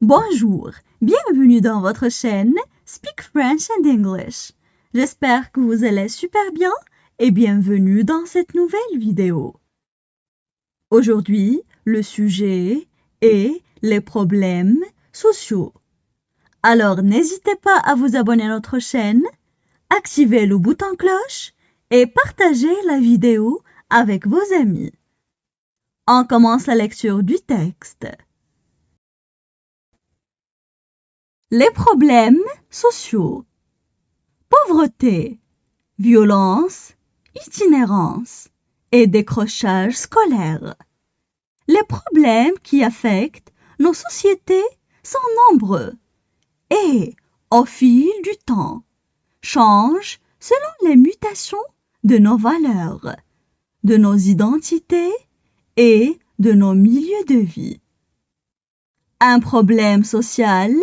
Bonjour, bienvenue dans votre chaîne Speak French and English. J'espère que vous allez super bien et bienvenue dans cette nouvelle vidéo. Aujourd'hui, le sujet est les problèmes sociaux. Alors n'hésitez pas à vous abonner à notre chaîne, activer le bouton cloche et partager la vidéo avec vos amis. On commence la lecture du texte. Les problèmes sociaux. Pauvreté, violence, itinérance et décrochage scolaire. Les problèmes qui affectent nos sociétés sont nombreux et, au fil du temps, changent selon les mutations de nos valeurs, de nos identités et de nos milieux de vie. Un problème social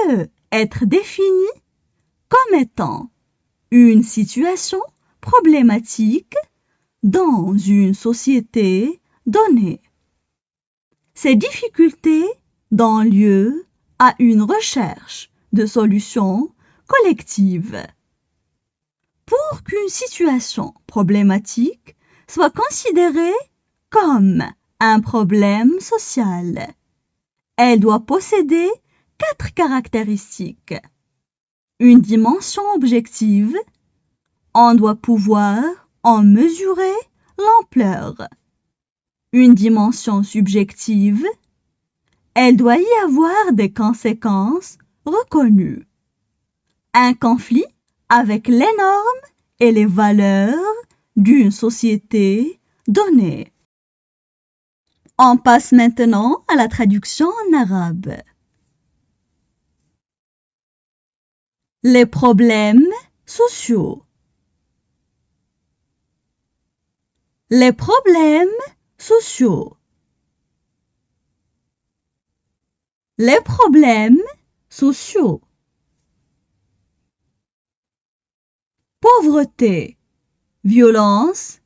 peut être défini comme étant une situation problématique dans une société donnée. Ces difficultés donnent lieu à une recherche de solutions collectives. Pour qu'une situation problématique soit considérée comme un problème social, elle doit posséder 4 caractéristiques. Une dimension objective, on doit pouvoir en mesurer l'ampleur. Une dimension subjective, elle doit y avoir des conséquences reconnues. Un conflit avec les normes et les valeurs d'une société donnée. On passe maintenant à la traduction en arabe. Les problèmes sociaux. Les problèmes sociaux. Les problèmes sociaux. Pauvreté, violence,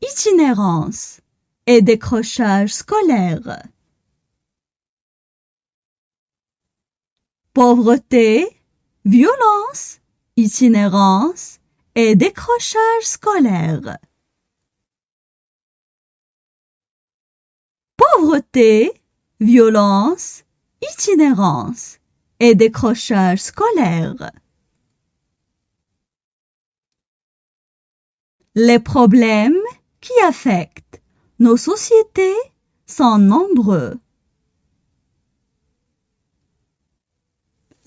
itinérance et décrochage scolaire. Pauvreté, violence, itinérance et décrochage scolaire. Pauvreté, violence, itinérance et décrochage scolaire. Les problèmes qui affectent nos sociétés sont nombreux.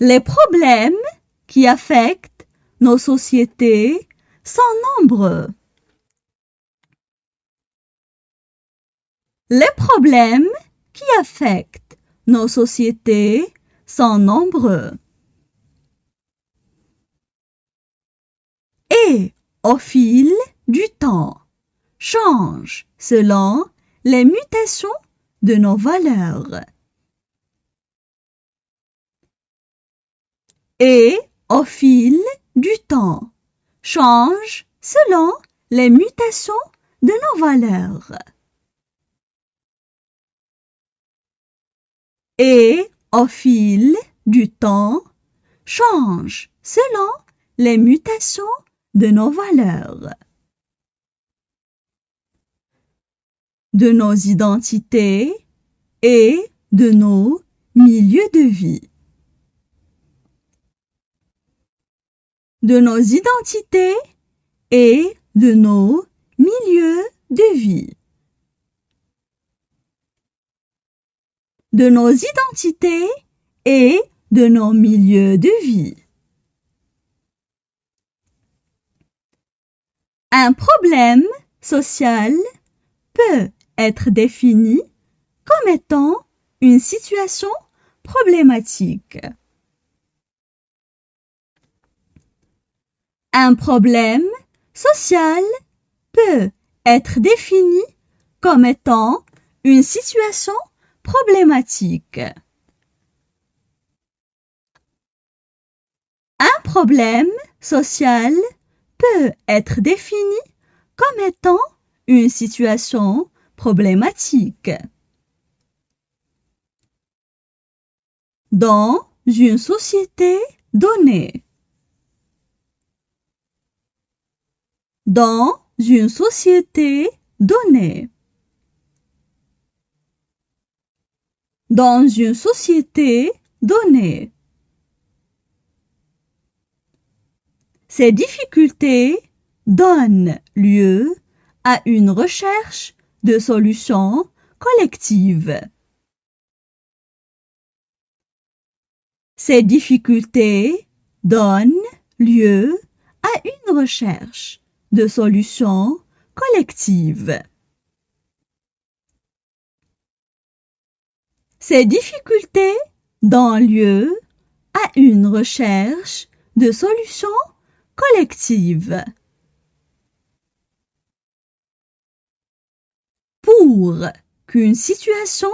Les problèmes qui affectent nos sociétés sont nombreux. Les problèmes qui affectent nos sociétés sont nombreux. Et, au fil du temps, changent selon les mutations de nos valeurs. Et, au fil du temps, change selon les mutations de nos valeurs. Et, au fil du temps, change selon les mutations de nos valeurs. De nos identités et de nos milieux de vie. De nos identités et de nos milieux de vie. De nos identités et de nos milieux de vie. Un problème social peut être défini comme étant une situation problématique. Un problème social peut être défini comme étant une situation problématique. Un problème social peut être défini comme étant une situation problématique. dans une société donnée. Dans une société donnée. Dans une société donnée. Ces difficultés donnent lieu à une recherche de solutions collectives. Ces difficultés donnent lieu à une recherche de solutions collectives. Ces difficultés donnent lieu à une recherche de solutions collectives. Pour qu'une situation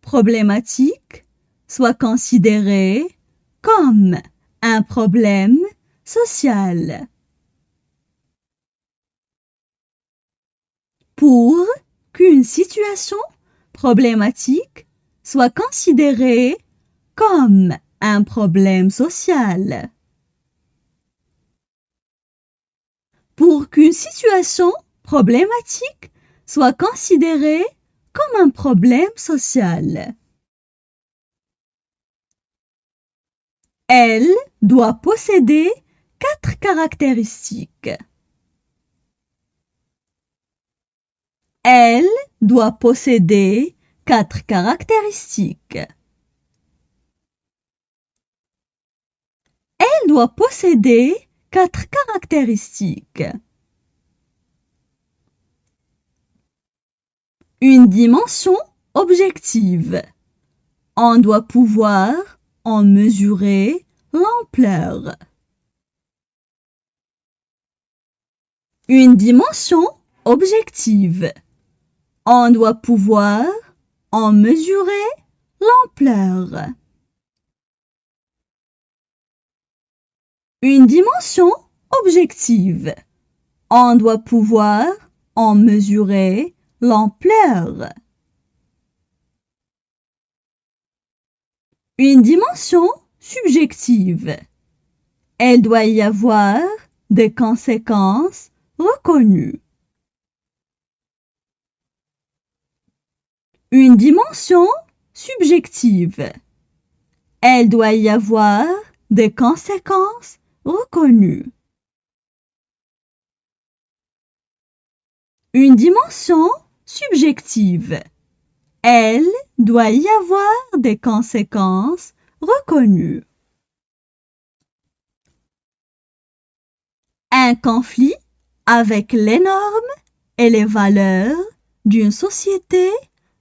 problématique soit considérée comme un problème social. Pour qu'une situation problématique soit considérée comme un problème social. Pour qu'une situation problématique soit considérée comme un problème social. Elle doit posséder 4 caractéristiques. Elle doit posséder 4 caractéristiques. Elle doit posséder 4 caractéristiques. Une dimension objective. On doit pouvoir en mesurer l'ampleur. Une dimension objective. On doit pouvoir en mesurer l'ampleur. Une dimension objective. On doit pouvoir en mesurer l'ampleur. Une dimension subjective. Elle doit y avoir des conséquences reconnues. Une dimension subjective. Elle doit y avoir des conséquences reconnues. Une dimension subjective. Elle doit y avoir des conséquences reconnues. Un conflit avec les normes et les valeurs d'une société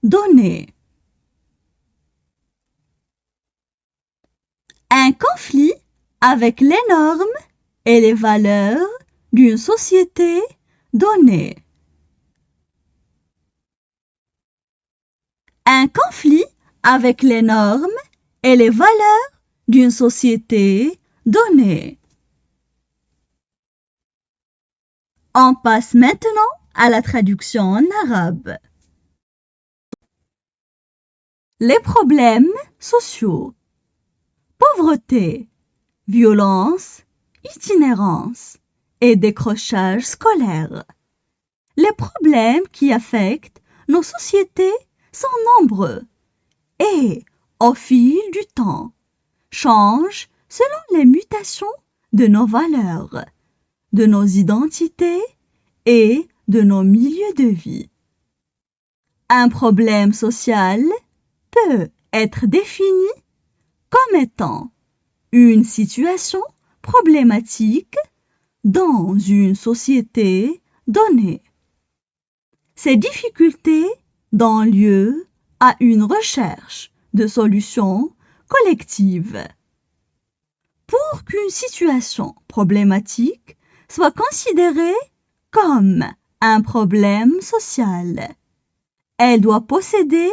donnée. Un conflit avec les normes et les valeurs d'une société donnée. Un conflit avec les normes et les valeurs d'une société donnée. On passe maintenant à la traduction en arabe. Les problèmes sociaux. Pauvreté, violence, itinérance et décrochage scolaire. Les problèmes qui affectent nos sociétés sont nombreux et, au fil du temps, changent selon les mutations de nos valeurs, de nos identités et de nos milieux de vie. Un problème social peut être défini comme étant une situation problématique dans une société donnée. Ces difficultés donnent lieu à une recherche de solutions collectives. Pour qu'une situation problématique soit considérée comme un problème social, elle doit posséder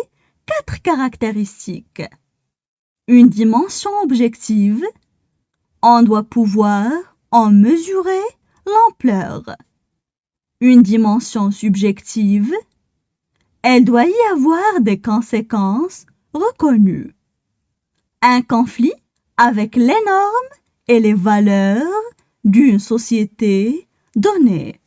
4 caractéristiques. Une dimension objective. On doit pouvoir en mesurer l'ampleur. Une dimension subjective. Elle doit y avoir des conséquences reconnues. un conflit avec les normes et les valeurs d'une société donnée.